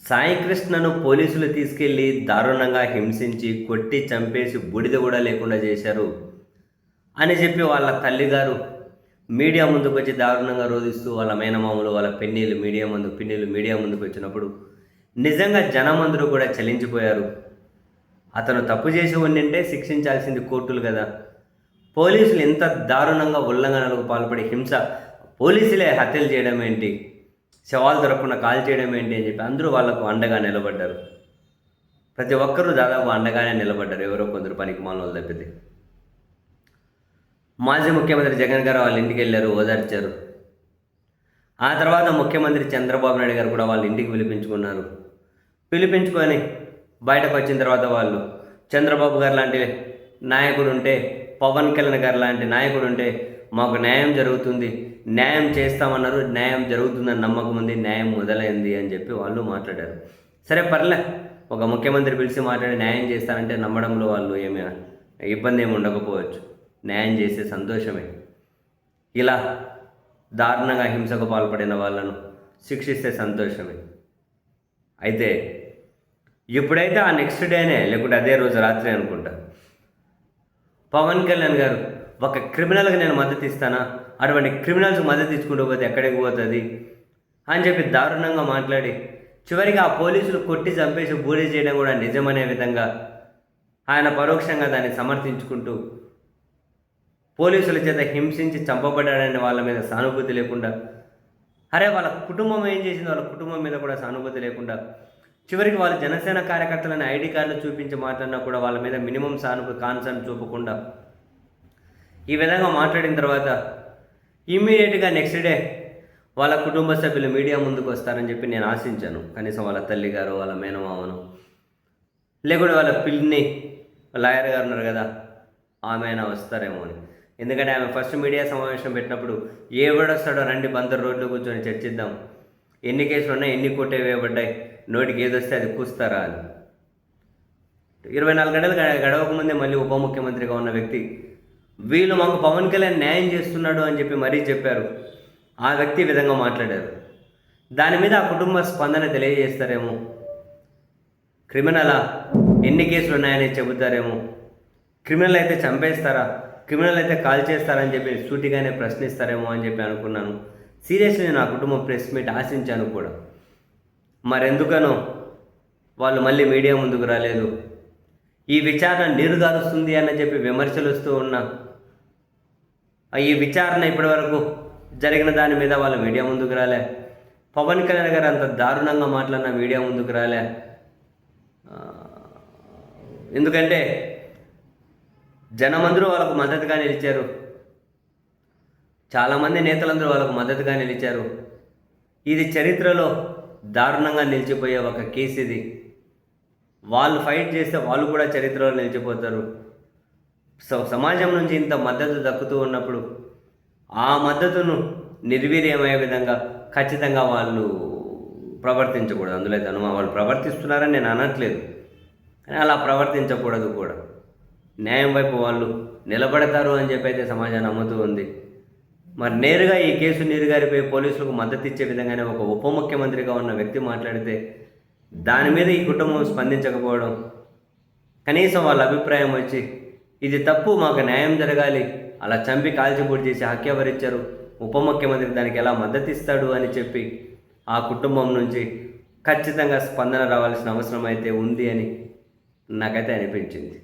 సాయికృష్ణను పోలీసులు తీసుకెళ్లి దారుణంగా హింసించి, కొట్టి చంపేసి బూడిద కూడా లేకుండా చేశారు అని చెప్పి వాళ్ళ తల్లిగారు మీడియా ముందుకొచ్చి దారుణంగా రోదిస్తూ వాళ్ళ మేనమామలు, వాళ్ళ పిన్నిలు మీడియా ముందుకు వచ్చినప్పుడు నిజంగా జనమందరూ కూడా చలించిపోయారు. అతను తప్పు చేసి ఉండింటే శిక్షించాల్సింది కోర్టులు కదా. పోలీసులు ఎంత దారుణంగా ఉల్లంఘనలకు పాల్పడి పోలీసులే హత్యలు చేయడం ఏంటి, శవాలు దొరకకుండా కాల్ చేయడం ఏంటి అని చెప్పి అందరూ వాళ్లకు అండగా నిలబడ్డారు. ప్రతి ఒక్కరూ దాదాపు అండగానే నిలబడ్డారు, ఎవరో కొందరు పనికి మానవులు తప్పితే. మాజీ ముఖ్యమంత్రి జగన్ గారు వాళ్ళ ఇంటికి వెళ్ళారు, ఓదార్చారు. ఆ తర్వాత ముఖ్యమంత్రి చంద్రబాబు నాయుడు గారు కూడా వాళ్ళ ఇంటికి పిలిపించుకొని బయటకు వచ్చిన తర్వాత వాళ్ళు చంద్రబాబు గారు లాంటి నాయకుడు ఉంటే, పవన్ కళ్యాణ్ గారు లాంటి నాయకుడు ఉంటే మాకు న్యాయం జరుగుతుంది, న్యాయం చేస్తామన్నారు, న్యాయం జరుగుతుందని నమ్మకం ఉంది, న్యాయం మొదలైంది అని చెప్పి వాళ్ళు మాట్లాడారు. సరే పర్లే, ఒక ముఖ్యమంత్రి పిలిచి మాట్లాడి న్యాయం చేస్తారంటే నమ్మడంలో వాళ్ళు ఇబ్బంది ఏమి ఉండకపోవచ్చు, న్యాయం చేసే సంతోషమే. ఇలా దారుణంగా హింసకు పాల్పడిన వాళ్ళను శిక్షిస్తే సంతోషమే. అయితే ఎప్పుడైతే ఆ నెక్స్ట్ డేనే లేకుంటే అదే రోజు రాత్రి అనుకుంటా పవన్ కళ్యాణ్ గారు ఒక క్రిమినల్కి నేను మద్దతు ఇస్తానా, అటువంటి క్రిమినల్స్ మద్దతు ఇచ్చుకుంటూ పోతే ఎక్కడికి పోతుంది అని చెప్పి దారుణంగా మాట్లాడి చివరికి ఆ పోలీసులు కొట్టి చంపేసి బూడి చేయడం కూడా నిజమనే విధంగా ఆయన పరోక్షంగా దాన్ని సమర్థించుకుంటూ పోలీసుల చేత హింసించి చంపబడ్డాడని వాళ్ళ మీద సానుభూతి లేకుండా, అరే వాళ్ళ కుటుంబం ఏం చేసింది, వాళ్ళ కుటుంబం మీద కూడా సానుభూతి లేకుండా, చివరికి వాళ్ళు జనసేన కార్యకర్తలని ఐడి కార్డులు చూపించి మాట్లాడినా కూడా వాళ్ళ మీద మినిమం కాన్సర్న్ చూపకుండా ఈ విధంగా మాట్లాడిన తర్వాత ఇమ్మీడియట్గా నెక్స్ట్ డే వాళ్ళ కుటుంబ సభ్యులు మీడియా ముందుకు వస్తారని చెప్పి నేను ఆశించాను. కనీసం వాళ్ళ తల్లిగారు, వాళ్ళ మేనమామను, లేకుంటే వాళ్ళ పిల్లిని, లాయర్ గారు ఉన్నారు కదా, ఆమె అయినా వస్తారేమో అని. ఎందుకంటే ఆమె ఫస్ట్ మీడియా సమావేశం పెట్టినప్పుడు ఎవడొస్తాడో రండి బందరు రోడ్లో కూర్చొని చర్చిద్దాం, ఎన్ని కేసులు ఉన్నాయి, ఎన్ని కోటే వేయబడ్డాయి, నోటికి ఏదొస్తే అది కూస్తారా అని. 24 గంటలు గడవకముందే మళ్ళీ ఉప ముఖ్యమంత్రిగా ఉన్న వ్యక్తి వీళ్ళు మాకు పవన్ కళ్యాణ్ న్యాయం చేస్తున్నాడు అని చెప్పి మరీ చెప్పారు. ఆ వ్యక్తి విధంగా మాట్లాడారు. దాని మీద ఆ కుటుంబ స్పందన తెలియజేస్తారేమో, క్రిమినలా, ఎన్ని కేసులు ఉన్నాయని చెబుతారేమో, క్రిమినల్ అయితే చంపేస్తారా, క్రిమినల్ అయితే కాల్ చేస్తారని చెప్పి సూటిగానే ప్రశ్నిస్తారేమో అని చెప్పి అనుకున్నాను. సీరియస్లీ నా కుటుంబం ప్రెస్ మీట్ ఆశించాను కూడా. మరెందుకనో వాళ్ళు మళ్ళీ మీడియా ముందుకు రాలేదు. ఈ విచారణ నీరుగారుస్తుంది అని చెప్పి విమర్శలు వస్తూ ఉన్నా ఈ విచారణ ఇప్పటి వరకు జరిగిన దాని మీద వాళ్ళ మీడియా ముందుకు రాలే. పవన్ కళ్యాణ్ గారు అంత దారుణంగా మాట్లాడిన మీడియా ముందుకు రాలే. ఎందుకంటే జనమందరూ వాళ్ళకు మద్దతుగా నిలిచారు, చాలామంది నేతలందరూ వాళ్ళకు మద్దతుగా నిలిచారు. ఇది చరిత్రలో దారుణంగా నిలిచిపోయే ఒక కేసు ఇది. వాళ్ళు ఫైట్ చేస్తే వాళ్ళు కూడా చరిత్రలో నిలిచిపోతారు. సమాజం నుంచి ఇంత మద్దతు దక్కుతూ ఉన్నప్పుడు ఆ మద్దతును నిర్వీర్యమయ్యే విధంగా ఖచ్చితంగా వాళ్ళు ప్రవర్తించకూడదు. అందులో అయితే వాళ్ళు ప్రవర్తిస్తున్నారని నేను అనట్లేదు, కానీ అలా ప్రవర్తించకూడదు కూడా. న్యాయం వైపు వాళ్ళు నిలబడతారు అని చెప్పి అయితే సమాజం నమ్ముతూ ఉంది. మరి నేరుగా ఈ కేసు నీరుగారిపోయి పోలీసులకు మద్దతు ఇచ్చే విధంగానే ఒక ఉప ముఖ్యమంత్రిగా ఉన్న వ్యక్తి మాట్లాడితే దాని మీద ఈ కుటుంబం స్పందించకపోవడం, కనీసం వాళ్ళ అభిప్రాయం వచ్చి ఇది తప్పు, మాకు న్యాయం జరగాలి, అలా చంపి కాల్చిబూడి చేసి హక్కు ఎవరిచ్చారు, ఉప ముఖ్యమంత్రి దానికి ఎలా మద్దతు ఇస్తాడు అని చెప్పి ఆ కుటుంబం నుంచి ఖచ్చితంగా స్పందన రావాల్సిన అవసరం అయితే ఉంది అని నాకైతే అనిపించింది.